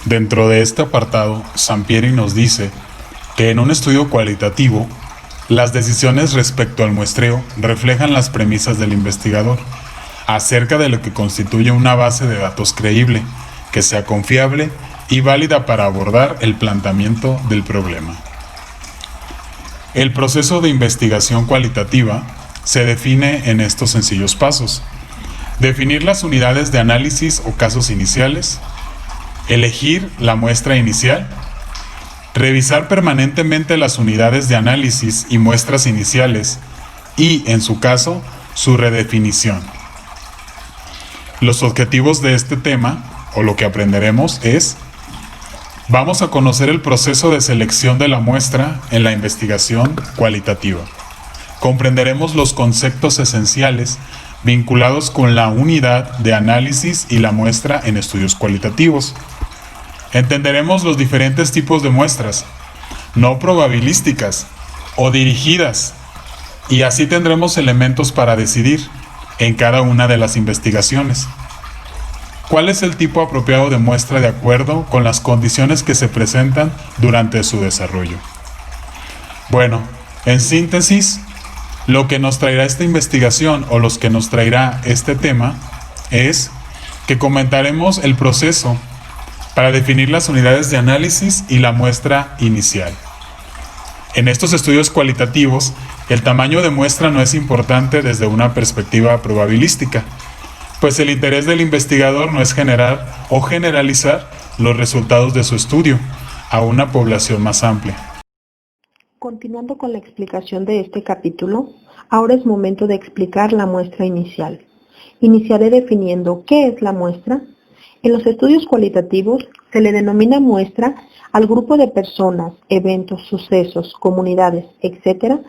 Dentro de este apartado, Sampieri nos dice que en un estudio cualitativo, las decisiones respecto al muestreo reflejan las premisas del investigador acerca de lo que constituye una base de datos creíble, que sea confiable y válida para abordar el planteamiento del problema. El proceso de investigación cualitativa se define en estos sencillos pasos: definir las unidades de análisis o casos iniciales, elegir la muestra inicial, revisar permanentemente las unidades de análisis y muestras iniciales y, en su caso, su redefinición. Los objetivos de este tema, o lo que aprenderemos, es: vamos a conocer el proceso de selección de la muestra en la investigación cualitativa. Comprenderemos los conceptos esenciales vinculados con la unidad de análisis y la muestra en estudios cualitativos. Entenderemos los diferentes tipos de muestras, no probabilísticas o dirigidas, y así tendremos elementos para decidir en cada una de las investigaciones cuál es el tipo apropiado de muestra de acuerdo con las condiciones que se presentan durante su desarrollo. Bueno, en síntesis, lo que nos traerá esta investigación o los que nos traerá este tema es que comentaremos el proceso para definir las unidades de análisis y la muestra inicial. En estos estudios cualitativos, el tamaño de muestra no es importante desde una perspectiva probabilística, pues el interés del investigador no es generar o generalizar los resultados de su estudio a una población más amplia. Continuando con la explicación de este capítulo, ahora es momento de explicar la muestra inicial. Iniciaré definiendo qué es la muestra. En los estudios cualitativos se le denomina muestra al grupo de personas, eventos, sucesos, comunidades, etc.,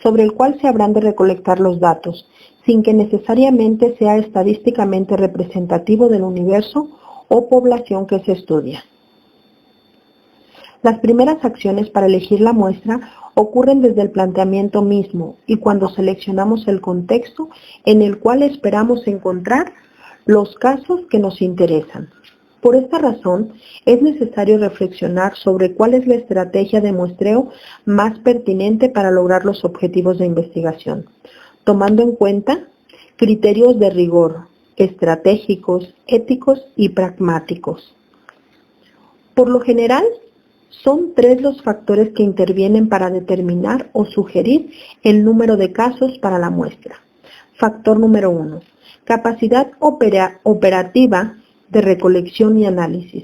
sobre el cual se habrán de recolectar los datos, sin que necesariamente sea estadísticamente representativo del universo o población que se estudia. Las primeras acciones para elegir la muestra ocurren desde el planteamiento mismo y cuando seleccionamos el contexto en el cual esperamos encontrar los casos que nos interesan. Por esta razón, es necesario reflexionar sobre cuál es la estrategia de muestreo más pertinente para lograr los objetivos de investigación, tomando en cuenta criterios de rigor, estratégicos, éticos y pragmáticos. Por lo general, son 3 los factores que intervienen para determinar o sugerir el número de casos para la muestra. Factor número 1. Capacidad operativa de recolección y análisis.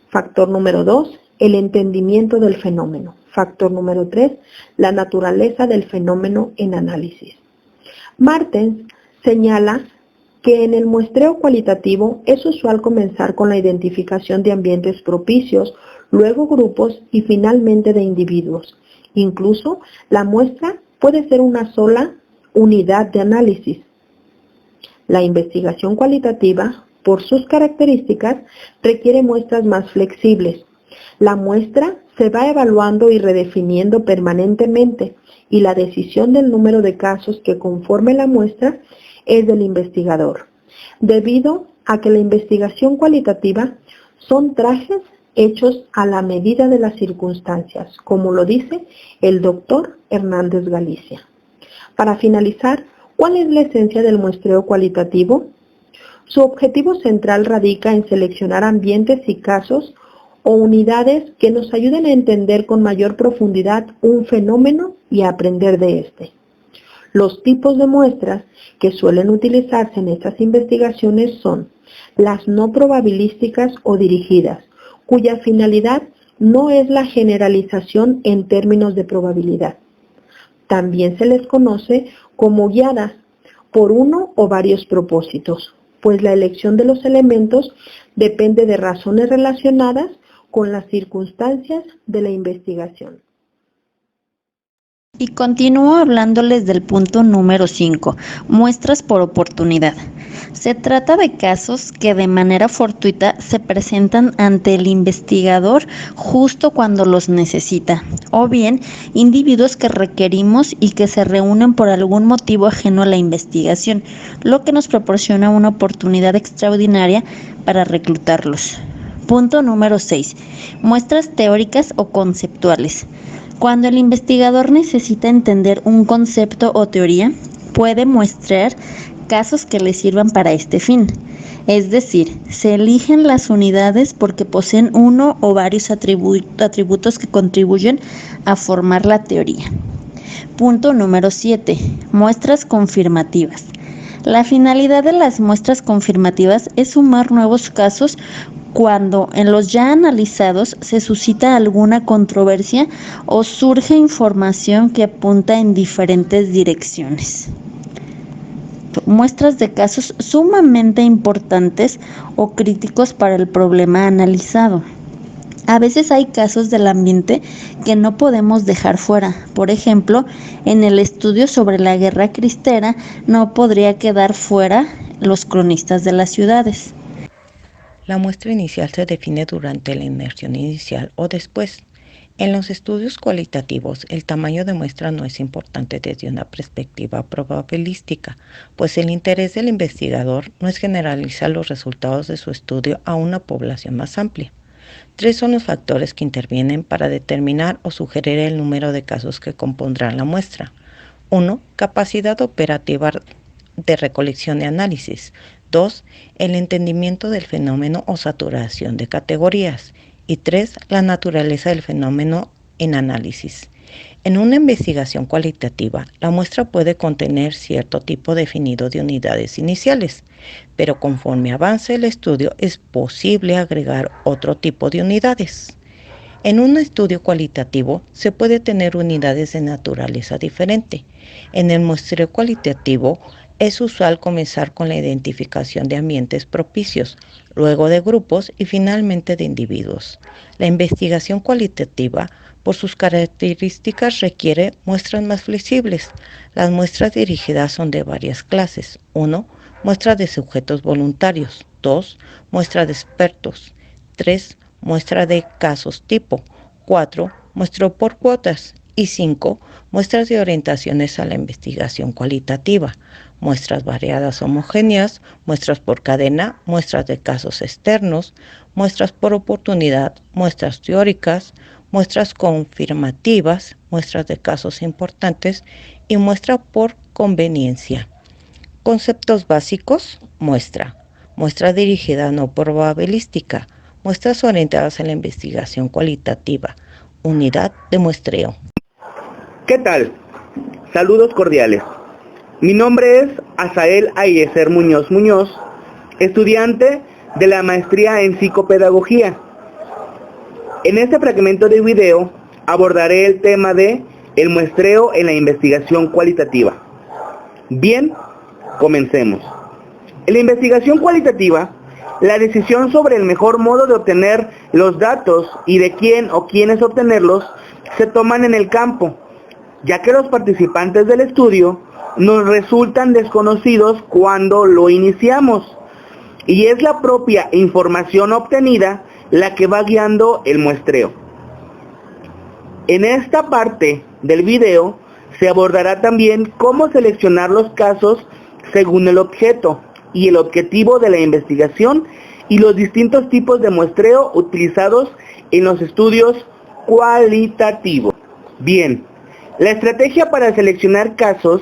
Factor número 2. El entendimiento del fenómeno. Factor número 3. La naturaleza del fenómeno en análisis. Martens señala que en el muestreo cualitativo es usual comenzar con la identificación de ambientes propicios, luego grupos y finalmente de individuos. Incluso la muestra puede ser una sola unidad de análisis. La investigación cualitativa, por sus características, requiere muestras más flexibles. La muestra se va evaluando y redefiniendo permanentemente y la decisión del número de casos que conforme la muestra es del investigador, debido a que la investigación cualitativa son trajes hechos a la medida de las circunstancias, como lo dice el doctor Hernández Galicia. Para finalizar, ¿cuál es la esencia del muestreo cualitativo? Su objetivo central radica en seleccionar ambientes y casos o unidades que nos ayuden a entender con mayor profundidad un fenómeno y a aprender de este. Los tipos de muestras que suelen utilizarse en estas investigaciones son las no probabilísticas o dirigidas, cuya finalidad no es la generalización en términos de probabilidad. También se les conoce como guiadas por uno o varios propósitos, pues la elección de los elementos depende de razones relacionadas con las circunstancias de la investigación. Y continúo hablándoles del punto número 5, muestras por oportunidad. Se trata de casos que de manera fortuita se presentan ante el investigador justo cuando los necesita, o bien individuos que requerimos y que se reúnen por algún motivo ajeno a la investigación, lo que nos proporciona una oportunidad extraordinaria para reclutarlos. Punto número 6. Muestras teóricas o conceptuales. Cuando el investigador necesita entender un concepto o teoría, puede muestrar casos que le sirvan para este fin. Es decir, se eligen las unidades porque poseen uno o varios atributos que contribuyen a formar la teoría. Punto número 7. Muestras confirmativas. La finalidad de las muestras confirmativas es sumar nuevos casos cuando en los ya analizados se suscita alguna controversia o surge información que apunta en diferentes direcciones. Muestras de casos sumamente importantes o críticos para el problema analizado. A veces hay casos del ambiente que no podemos dejar fuera. Por ejemplo, en el estudio sobre la Guerra Cristera no podría quedar fuera los cronistas de las ciudades. La muestra inicial se define durante la inmersión inicial o después. En los estudios cualitativos, el tamaño de muestra no es importante desde una perspectiva probabilística, pues el interés del investigador no es generalizar los resultados de su estudio a una población más amplia. 3 son los factores que intervienen para determinar o sugerir el número de casos que compondrán la muestra. 1. Capacidad operativa de recolección y análisis. 2. El entendimiento del fenómeno o saturación de categorías. Y 3. La naturaleza del fenómeno en análisis. En una investigación cualitativa, la muestra puede contener cierto tipo definido de unidades iniciales, pero conforme avance el estudio es posible agregar otro tipo de unidades. En un estudio cualitativo se puede tener unidades de naturaleza diferente. En el muestreo cualitativo es usual comenzar con la identificación de ambientes propicios, luego de grupos y finalmente de individuos. La investigación cualitativa, por sus características, requiere muestras más flexibles. Las muestras dirigidas son de varias clases. 1. Muestras de sujetos voluntarios. 2. Muestras de expertos. 3. Muestra de casos tipo. 4. Muestreo por cuotas. Y 5. Muestras de orientaciones a la investigación cualitativa. Muestras variadas homogéneas, muestras por cadena, muestras de casos externos, muestras por oportunidad, muestras teóricas, muestras confirmativas, muestras de casos importantes y muestra por conveniencia. Conceptos básicos: muestra dirigida no probabilística, muestras orientadas a la investigación cualitativa, unidad de muestreo. ¿Qué tal? Saludos cordiales. Mi nombre es Asael Ayeser Muñoz Muñoz, estudiante de la maestría en psicopedagogía. En este fragmento de video abordaré el tema de el muestreo en la investigación cualitativa. Bien, comencemos. En la investigación cualitativa, la decisión sobre el mejor modo de obtener los datos y de quién o quiénes obtenerlos se toman en el campo, ya que los participantes del estudio nos resultan desconocidos cuando lo iniciamos, y es la propia información obtenida la que va guiando el muestreo. En esta parte del video se abordará también cómo seleccionar los casos según el objeto y el objetivo de la investigación y los distintos tipos de muestreo utilizados en los estudios cualitativos. Bien, la estrategia para seleccionar casos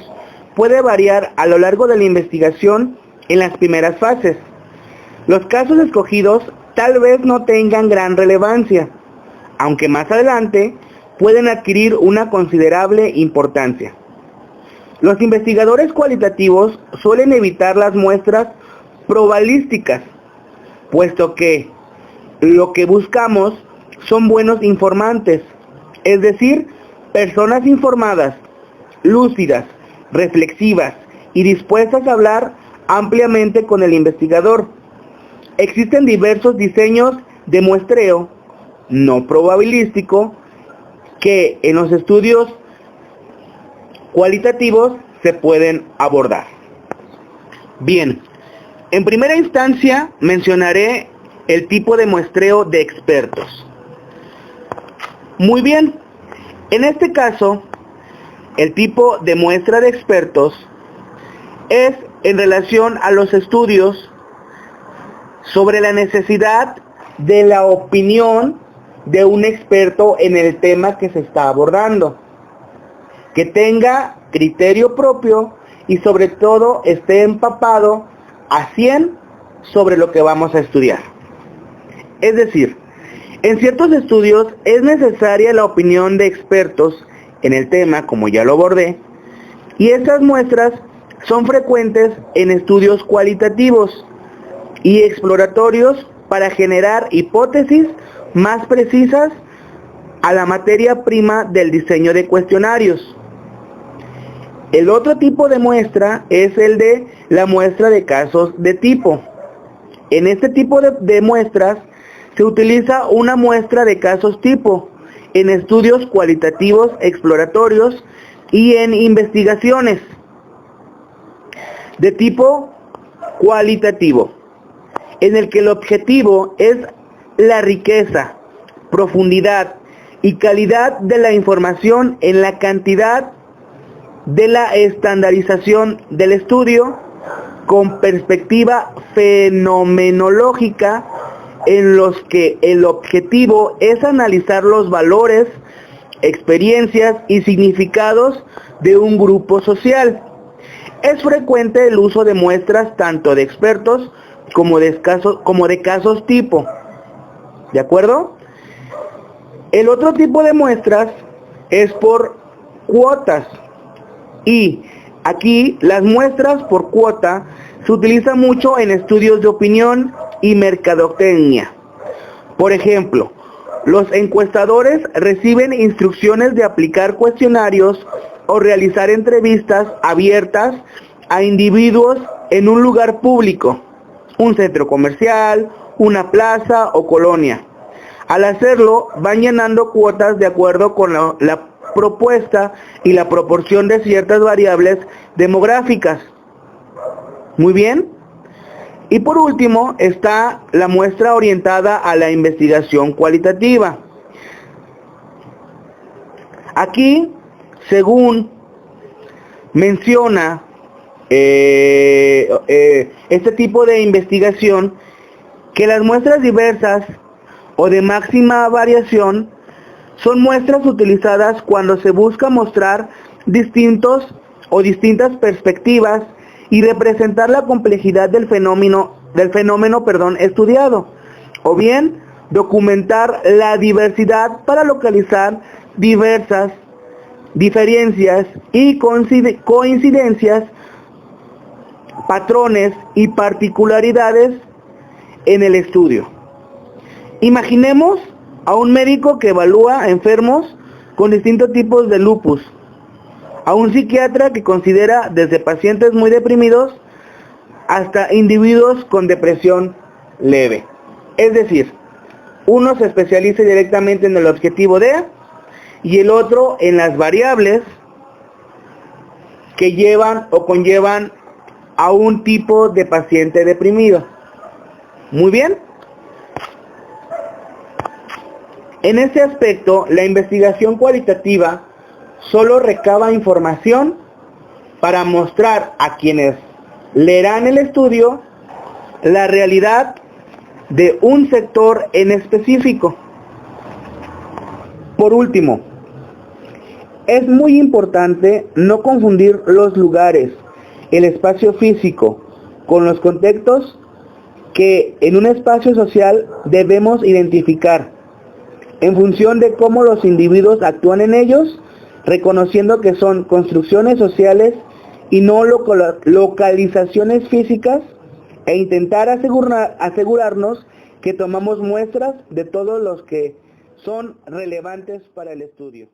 puede variar a lo largo de la investigación en las primeras fases. Los casos escogidos tal vez no tengan gran relevancia, aunque más adelante pueden adquirir una considerable importancia. Los investigadores cualitativos suelen evitar las muestras probabilísticas, puesto que lo que buscamos son buenos informantes, es decir, personas informadas, lúcidas, reflexivas y dispuestas a hablar ampliamente con el investigador. Existen diversos diseños de muestreo no probabilístico que en los estudios cualitativos se pueden abordar. Bien, En primera instancia mencionaré el tipo de muestreo de expertos. Muy bien, en este caso, el tipo de muestra de expertos es en relación a los estudios sobre la necesidad de la opinión de un experto en el tema que se está abordando, que tenga criterio propio y sobre todo esté empapado a 100 sobre lo que vamos a estudiar. Es decir, en ciertos estudios es necesaria la opinión de expertos en el tema, como ya lo abordé, y estas muestras son frecuentes en estudios cualitativos y exploratorios para generar hipótesis más precisas a la materia prima del diseño de cuestionarios. El otro tipo de muestra es el de la muestra de casos de tipo. En este tipo de muestras se utiliza una muestra de casos tipo en estudios cualitativos exploratorios y en investigaciones de tipo cualitativo, en el que el objetivo es la riqueza, profundidad y calidad de la información en la cantidad de la estandarización del estudio con perspectiva fenomenológica, en los que el objetivo es analizar los valores, experiencias y significados de un grupo social. Es frecuente el uso de muestras tanto de expertos como de casos tipo. ¿De acuerdo? El otro tipo de muestras es por cuotas. Y aquí las muestras por cuota se utilizan mucho en estudios de opinión y mercadotecnia. Por ejemplo, los encuestadores reciben instrucciones de aplicar cuestionarios o realizar entrevistas abiertas a individuos en un lugar público, un centro comercial, una plaza o colonia. Al hacerlo, van llenando cuotas de acuerdo con la propuesta y la proporción de ciertas variables demográficas. Muy bien. Y por último está la muestra orientada a la investigación cualitativa. Aquí, según menciona este tipo de investigación, que las muestras diversas o de máxima variación son muestras utilizadas cuando se busca mostrar distintas perspectivas y representar la complejidad del fenómeno estudiado, o bien documentar la diversidad para localizar diferencias y coincidencias, patrones y particularidades en el estudio. Imaginemos a un médico que evalúa enfermos con distintos tipos de lupus, a un psiquiatra que considera desde pacientes muy deprimidos hasta individuos con depresión leve. Es decir, uno se especializa directamente en el objetivo de y el otro en las variables que llevan o conllevan a un tipo de paciente deprimido. Muy bien. En este aspecto, la investigación cualitativa solo recaba información para mostrar a quienes leerán el estudio la realidad de un sector en específico. Por último, es muy importante no confundir los lugares, el espacio físico, con los contextos que en un espacio social debemos identificar en función de cómo los individuos actúan en ellos, reconociendo que son construcciones sociales y no localizaciones físicas, e intentar asegurarnos que tomamos muestras de todos los que son relevantes para el estudio.